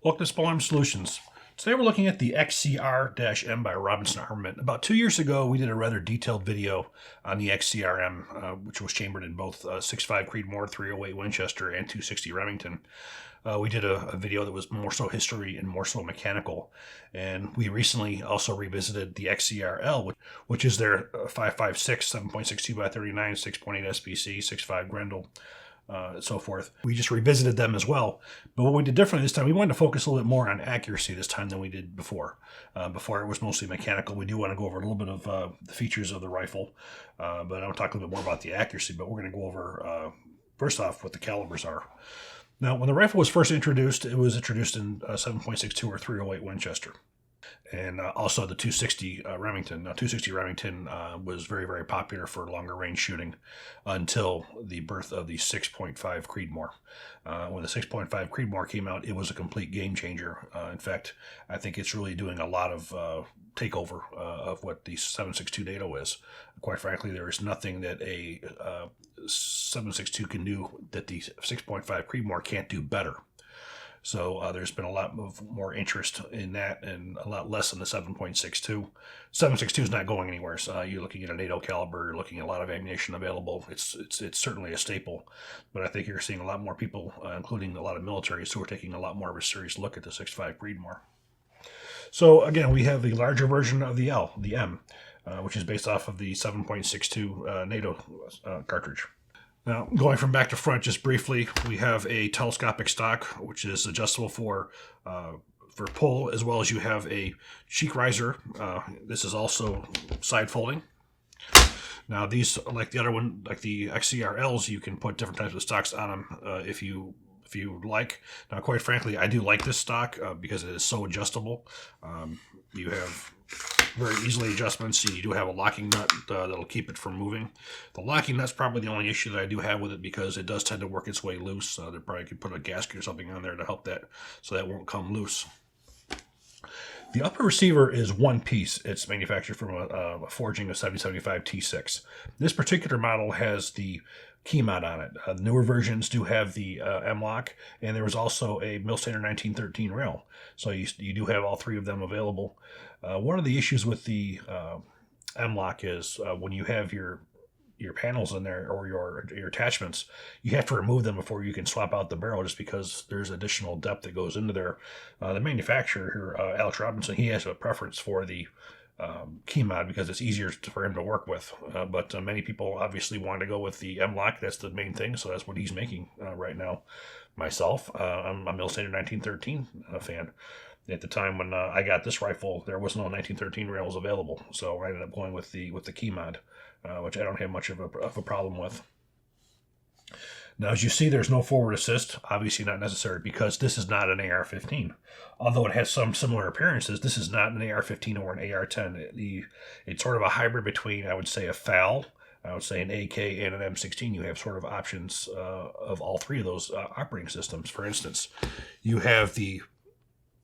Welcome to Small Arms Solutions. Today we're looking at the XCR-M by Armament. About 2 years ago, we did a rather detailed video on the XCR-M, which was chambered in both 6.5 Creedmoor, 308 Winchester, and 260 Remington. We did a video that was more so history and more so mechanical. And we recently also revisited the XCR-L, which is their 5.56, 7.62 by 39, 6.8 SPC, 6.5 Grendel, and so forth. We just revisited them as well. But what we did differently this time, we wanted to focus a little bit more on accuracy this time than we did before. Before it was mostly mechanical. We do want to go over a little bit of the features of the rifle, but I'll talk a little bit more about the accuracy. But we're going to go over, first off, what the calibers are. Now, when the rifle was first introduced, it was introduced in 7.62 or 308 Winchester. And also the 260 Remington. Now, 260 Remington was very, very popular for longer range shooting until the birth of the 6.5 Creedmoor. When the 6.5 Creedmoor came out, it was a complete game changer. In fact, I think it's really doing a lot of takeover of what the 7.62 NATO is. Quite frankly, there is nothing that a 7.62 can do that the 6.5 Creedmoor can't do better. So there's been a lot more interest in that and a lot less in the 7.62. 7.62 is not going anywhere. So you're looking at a NATO caliber, you're looking at a lot of ammunition available. It's certainly a staple, but I think you're seeing a lot more people, including a lot of militaries, who are taking a lot more of a serious look at the 6.5 Creedmoor. So again, we have the larger version of the M, which is based off of the 7.62 NATO cartridge. Now, going from back to front just briefly, we have a telescopic stock, which is adjustable for pull, as well as you have a cheek riser. This is also side folding. Now, these, like the other one, like the XCR-Ls, you can put different types of stocks on them if you like. Now, quite frankly, I do like this stock because it is so adjustable. You have very easily adjustments. You do have a locking nut that'll keep it from moving. The locking nut's probably the only issue that I do have with it because it does tend to work its way loose. They probably could put a gasket or something on there to help that so that won't come loose. The upper receiver is one piece. It's manufactured from a forging of 7075 T6. This particular model has the key mount on it. Newer versions do have the M-lock, and there was also a mil standard 1913 rail. So you do have all three of them available. One of the issues with the M-lock is when you have your panels in there or your attachments, you have to remove them before you can swap out the barrel just because there's additional depth that goes into there. The manufacturer here, Alex Robinson, he has a preference for the key mod because it's easier for him to work with. But many people obviously want to go with the M-lock. That's the main thing, so that's what he's making right now. Myself, I'm a mil standard 1913 fan. At the time when I got this rifle, there was no 1913 rails available, so I ended up going with the key mod, which I don't have much of a problem with. Now, as you see, there's no forward assist, obviously not necessary because this is not an AR-15. Although it has some similar appearances, this is not an AR-15 or an AR-10. It's sort of a hybrid between, I would say, a FAL, I would say an AK, and an M16. You have sort of options of all three of those operating systems. For instance, you have the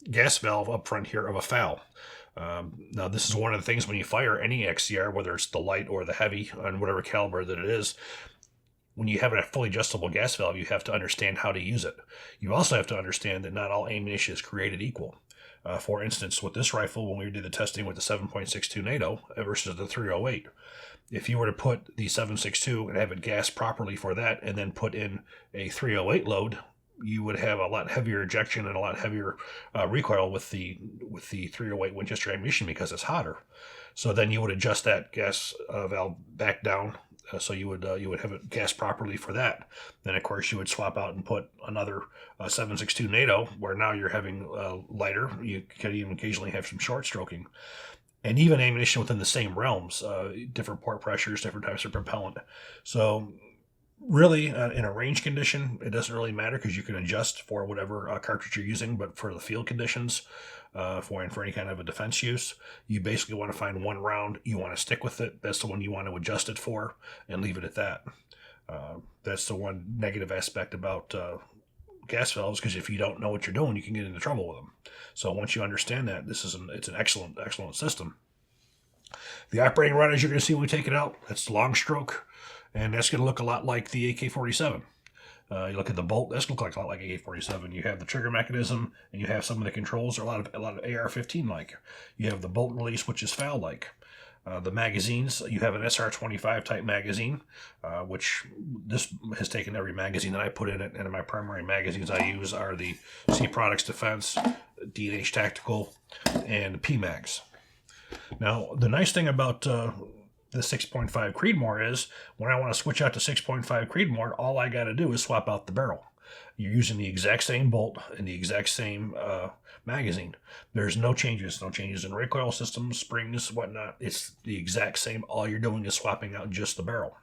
gas valve up front here of a FAL. Now, this is one of the things when you fire any XCR, whether it's the light or the heavy, on whatever caliber that it is, when you have a fully adjustable gas valve, you have to understand how to use it. You also have to understand that not all ammunition is created equal. For instance, with this rifle, when we did the testing with the 7.62 NATO versus the 308, if you were to put the 7.62 and have it gas properly for that and then put in a 308 load, you would have a lot heavier ejection and a lot heavier recoil with the 308 Winchester ammunition because it's hotter. So then you would adjust that gas valve back down. So you would have it gas properly for that. Then of course you would swap out and put another 7.62 NATO, where now you're having lighter. You can even occasionally have some short stroking, and even ammunition within the same realms, different port pressures, different types of propellant. So really, in a range condition, it doesn't really matter because you can adjust for whatever cartridge you're using. But for the field conditions, for any kind of a defense use, you basically want to find one round. You want to stick with it. That's the one you want to adjust it for and leave it at that. That's the one negative aspect about gas valves, because if you don't know what you're doing, you can get into trouble with them. So once you understand that, it's an excellent system. The operating run, as you're going to see when we take it out, that's long stroke, and that's going to look a lot like the AK-47. You look at the bolt. This looks like a lot like AK-47. You have the trigger mechanism, and you have some of the controls are a lot of AR-15 like. You have the bolt release, which is FAL like. The magazines, you have an SR-25 type magazine, which this has taken every magazine that I put in it, and my primary magazines I use are the C Products Defense, D&H Tactical, and PMags. Now, the nice thing about the 6.5 Creedmoor is when I want to switch out to 6.5 Creedmoor, all I got to do is swap out the barrel. You're using the exact same bolt and the exact same magazine. There's no changes in recoil systems, springs, whatnot. It's the exact same. All you're doing is swapping out just the barrel.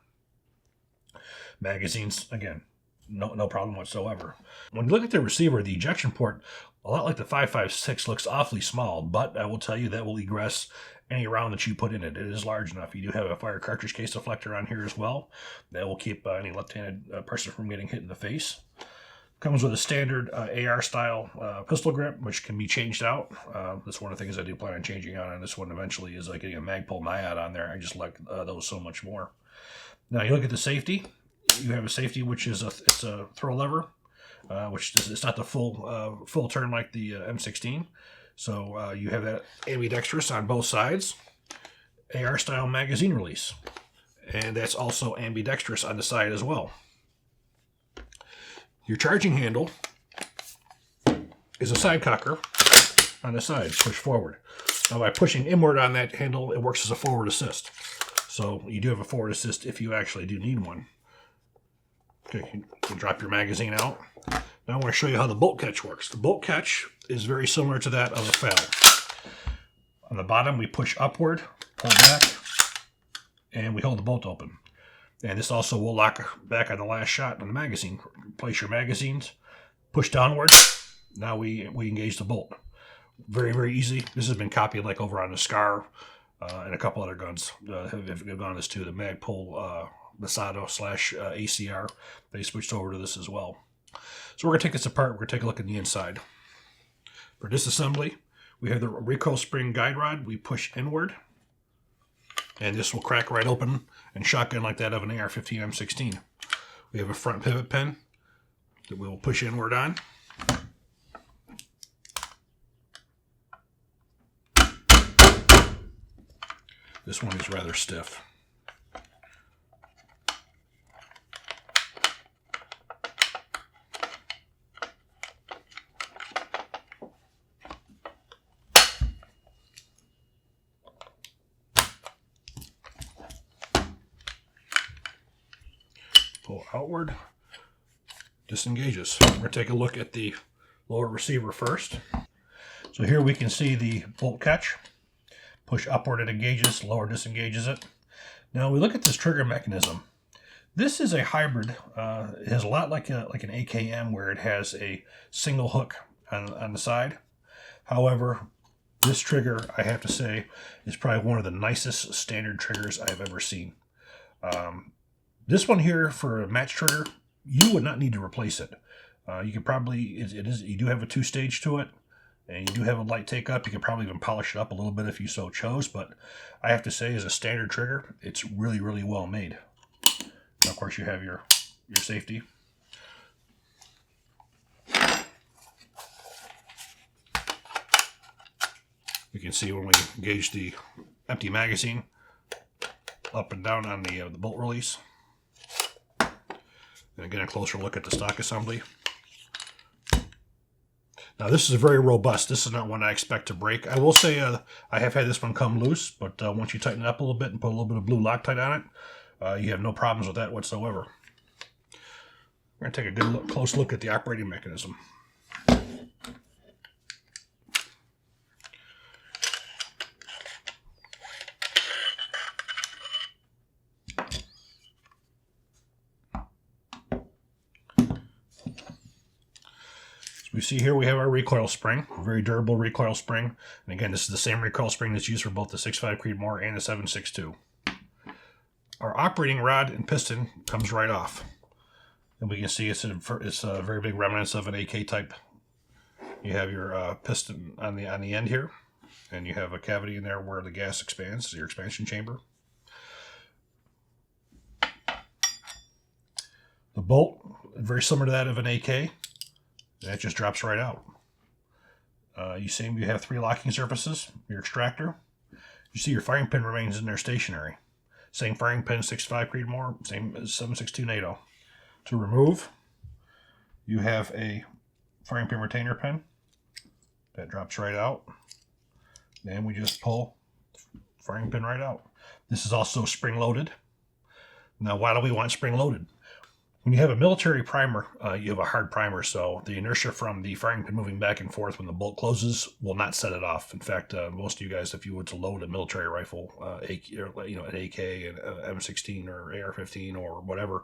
Magazines, again, no problem whatsoever. When you look at the receiver, the ejection port, a lot like the 5.56, looks awfully small, but I will tell you that will egress any round that you put in it. It is large enough. You do have a fire cartridge case deflector on here as well. That will keep any left-handed person from getting hit in the face. Comes with a standard AR-style pistol grip, which can be changed out. That's one of the things I do plan on changing out on this one eventually, is getting a Magpul Naiad on there. I just like those so much more. Now, you look at the safety. You have a safety, which is it's a throw lever, which it's not the full turn like the M16. So you have that ambidextrous on both sides. AR-style magazine release. And that's also ambidextrous on the side as well. Your charging handle is a side cocker on the side, push forward. Now by pushing inward on that handle, it works as a forward assist. So you do have a forward assist if you actually do need one. Okay, you can drop your magazine out. Now I want to show you how the bolt catch works. The bolt catch is very similar to that of a FAL. On the bottom, we push upward, pull back, and we hold the bolt open. And this also will lock back on the last shot on the magazine. Place your magazines, push downward. Now we engage the bolt. Very, very easy. This has been copied like over on the SCAR and a couple other guns have gone this too. The Magpul Masado / ACR. They switched over to this as well. So we're going to take this apart. We're going to take a look at the inside. For disassembly, we have the recoil spring guide rod. We push inward. And this will crack right open and shotgun like that of an AR-15 M16. We have a front pivot pin that we will push inward on. This one is rather stiff. Pull outward, disengages. We're going to take a look at the lower receiver first. So here we can see the bolt catch. Push upward, it engages, lower disengages it. Now we look at this trigger mechanism. This is a hybrid. It has a lot like an AKM where it has a single hook on the side. However, this trigger, I have to say, is probably one of the nicest standard triggers I've ever seen. This one here for a match trigger, you would not need to replace it. You could probably, you do have a 2-stage to it, and you do have a light take up. You could probably even polish it up a little bit if you so chose, but I have to say, as a standard trigger, it's really, really well made. Now, of course, you have your safety. You can see when we engage the empty magazine up and down on the bolt release. And again, a closer look at the stock assembly. Now this is very robust. This is not one I expect to break. I will say I have had this one come loose, but once you tighten it up a little bit and put a little bit of blue Loctite on it, you have no problems with that whatsoever. We're going to take a good close look at the operating mechanism. We see here we have our recoil spring, a very durable recoil spring. And again, this is the same recoil spring that's used for both the 6.5 Creedmoor and the 7.62. Our operating rod and piston comes right off. And we can see it's a very big remnants of an AK type. You have your piston on the end here, and you have a cavity in there where the gas expands, your expansion chamber. The bolt very similar to that of an AK. That just drops right out. You have 3 locking surfaces, your extractor. You see your firing pin remains in there stationary. Same firing pin, 6.5 Creedmoor, same as 7.62 NATO. To remove, you have a firing pin retainer pin. That drops right out. Then we just pull the firing pin right out. This is also spring-loaded. Now, why do we want spring-loaded? When you have a military primer, you have a hard primer, so the inertia from the firing pin moving back and forth when the bolt closes will not set it off. In fact, most of you guys, if you were to load a military rifle, an AK, an M16 or AR-15 or whatever,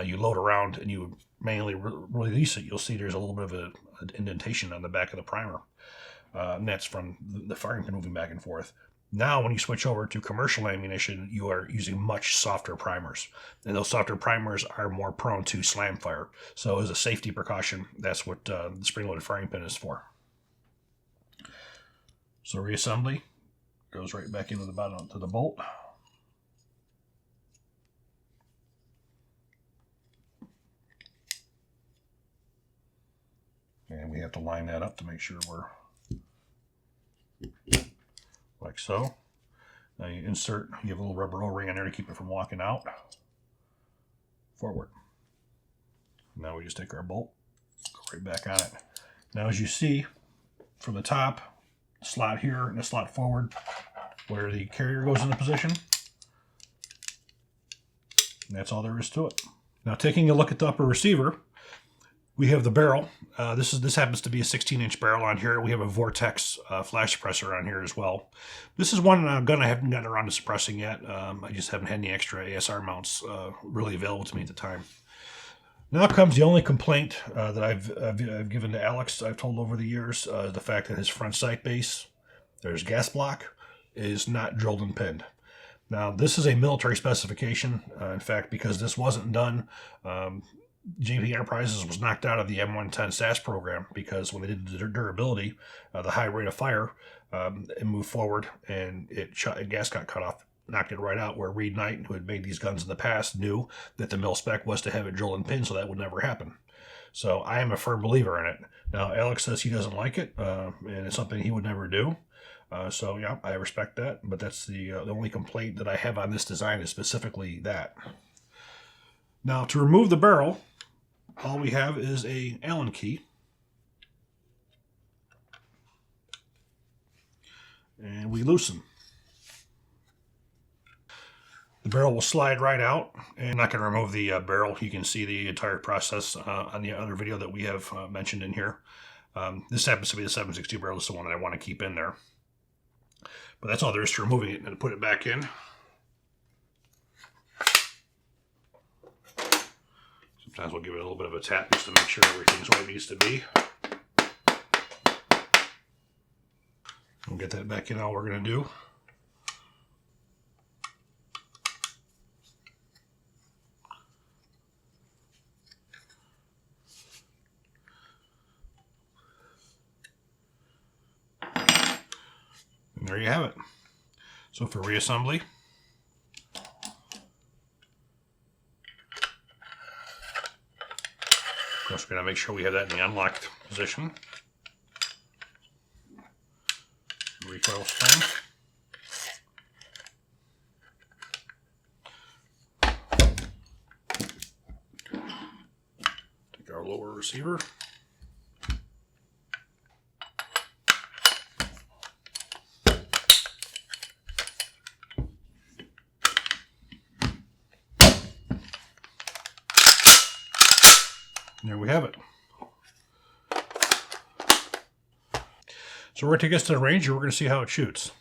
you load around and you manually release it, you'll see there's a little bit of an indentation on the back of the primer. And that's from the firing pin moving back and forth. Now, when you switch over to commercial ammunition, you are using much softer primers. And those softer primers are more prone to slam fire. So as a safety precaution, that's what the spring-loaded firing pin is for. So reassembly goes right back into the bottom to the bolt. And we have to line that up to make sure we're like so. Now you insert, you have a little rubber O-ring on there to keep it from walking out. Forward. Now we just take our bolt, go right back on it. Now as you see, from the top, slot here and the slot forward, where the carrier goes into position. And that's all there is to it. Now taking a look at the upper receiver, we have the barrel. This happens to be a 16-inch barrel on here. We have a Vortex flash suppressor on here as well. This is one gun I haven't gotten around to suppressing yet. I just haven't had any extra ASR mounts really available to me at the time. Now comes the only complaint that I've given to Alex, I've told over the years, the fact that his front sight base, there's gas block, is not drilled and pinned. Now this is a military specification. In fact, because this wasn't done, JP Enterprises was knocked out of the M110 SAS program because when they did the durability, the high rate of fire, it moved forward and gas got cut off, knocked it right out, where Reed Knight, who had made these guns in the past, knew that the mil spec was to have it drilled and pinned, so that would never happen. So I am a firm believer in it. Now, Alex says he doesn't like it, and it's something he would never do. So yeah, I respect that, but that's the only complaint that I have on this design is specifically that. Now, to remove the barrel, all we have is a Allen key. And we loosen. The barrel will slide right out. And I'm not going to remove the barrel. You can see the entire process on the other video that we have mentioned in here. This happens to be the 7.62 barrel. This is the one that I want to keep in there. But that's all there is to removing it, and to put it back in. Sometimes we'll give it a little bit of a tap just to make sure everything's where it needs to be. We'll get that back in. All we're going to do. And there you have it. So for reassembly, of course, we're going to make sure we have that in the unlocked position. Recoil spring. Take our lower receiver. There we have it. So we're going to take this to the range and we're going to see how it shoots.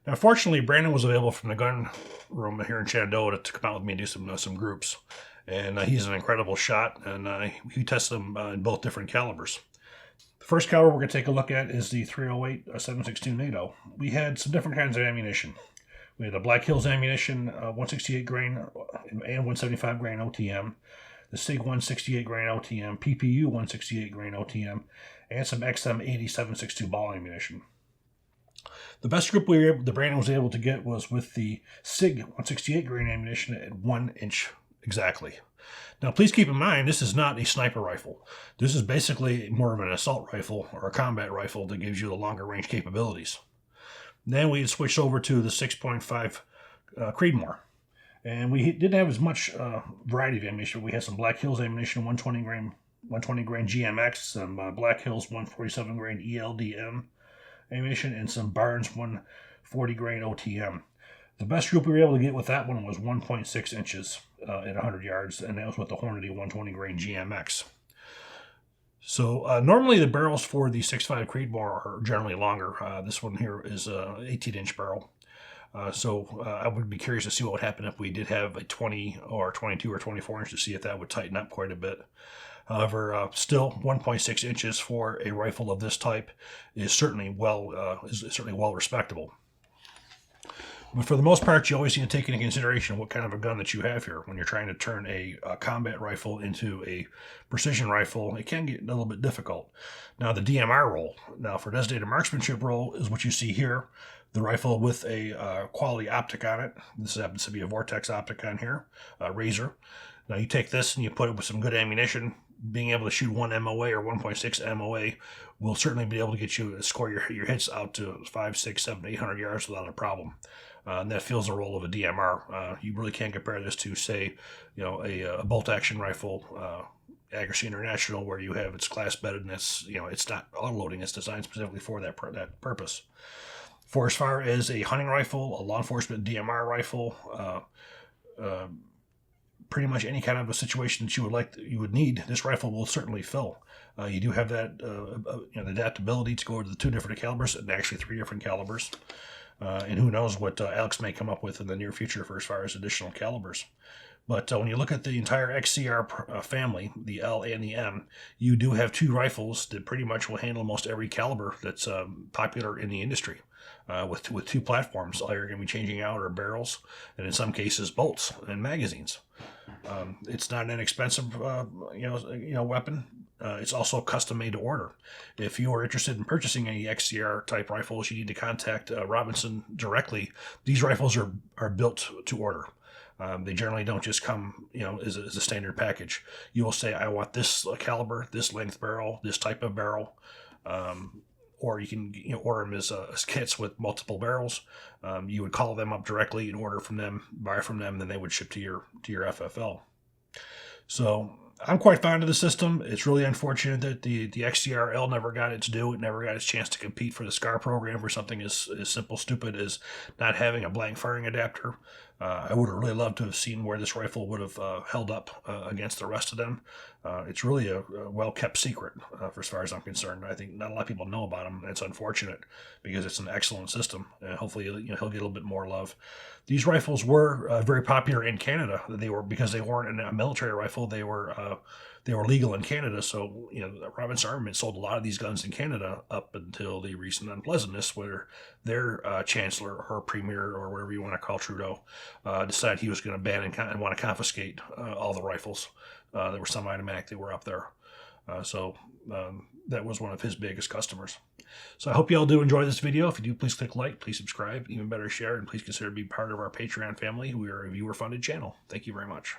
Now, fortunately, Brandon was available from the gun room here in Shenandoah to come out with me and do some groups. And he's an incredible shot, and he tested them in both different calibers. The first caliber we're going to take a look at is the 308 7.62 NATO. We had some different kinds of ammunition. We had a Black Hills ammunition, 168 grain and 175 grain OTM, the SIG 168 grain OTM, PPU 168 grain OTM, and some XM80 7.62 ball ammunition. The best group the Brandon was able to get was with the SIG 168 grain ammunition at 1 inch exactly. Now, please keep in mind, this is not a sniper rifle. This is basically more of an assault rifle or a combat rifle that gives you the longer range capabilities. Then we switched over to the 6.5 Creedmoor. And we didn't have as much variety of ammunition. We had some Black Hills ammunition, 120 grain GMX, some Black Hills 147 grain ELDM ammunition, and some Barnes 140 grain OTM. The best group we were able to get with that one was 1.6 inches at 100 yards, and that was with the Hornady 120 grain GMX. So normally the barrels for the 6.5 Creedmoor are generally longer. This one here is an 18-inch barrel. So I would be curious to see what would happen if we did have a 20 or 22 or 24 inch to see if that would tighten up quite a bit. However, still 1.6 inches for a rifle of this type is certainly well respectable. But for the most part, you always need to take into consideration what kind of a gun that you have here. When you're trying to turn a combat rifle into a precision rifle, it can get a little bit difficult. Now, the DMR roll. Now, for designated marksmanship roll is what you see here. The rifle with a quality optic on it. This happens to be a Vortex optic on here, Razor. Now, you take this and you put it with some good ammunition. Being able to shoot 1 MOA or 1.6 MOA will certainly be able to get you to score your hits out to 5, 6, 7, 800 yards without a problem. And that fills the role of a DMR. You really can't compare this to, say, a bolt-action rifle, Accuracy International, where you have its class bedded and it's not auto-loading. It's designed specifically for that purpose. For as far as a hunting rifle, a law enforcement DMR rifle, pretty much any kind of a situation that you would need, this rifle will certainly fill. You do have that the adaptability to go to the 2 different calibers and actually 3 different calibers. And who knows what Alex may come up with in the near future for as far as additional calibers. But when you look at the entire XCR family, the L and the M, you do have 2 rifles that pretty much will handle most every caliber that's popular in the industry. With 2 platforms, all you're going to be changing out are barrels, and in some cases bolts and magazines. It's not an inexpensive weapon. It's also custom made to order. If you are interested in purchasing any XCR type rifles, you need to contact Robinson directly. These rifles are built to order. They generally don't just come, as a standard package. You will say, I want this caliber, this length barrel, this type of barrel. Or you can order them as kits with multiple barrels. You would call them up directly and order from them, buy from them, then they would ship to your FFL. So I'm quite fond of the system. It's really unfortunate that the XCR-L never got its due. It never got its chance to compete for the SCAR program for something as simple, stupid as not having a blank firing adapter. I would have really loved to have seen where this rifle would have held up against the rest of them. It's really a well-kept secret for as far as I'm concerned. I think not a lot of people know about them. It's unfortunate because it's an excellent system. Hopefully, he'll get a little bit more love. These rifles were very popular in Canada. Because they weren't a military rifle. They were legal in Canada. So Robinson Armament sold a lot of these guns in Canada up until the recent unpleasantness, where their chancellor or premier or whatever you want to call Trudeau decided he was going to ban and want to confiscate all the rifles that were semi-automatic that were up there. So that was one of his biggest customers. So I hope you all do enjoy this video. If you do, please click like, please subscribe, even better share, and please consider being part of our Patreon family. We are a viewer-funded channel. Thank you very much.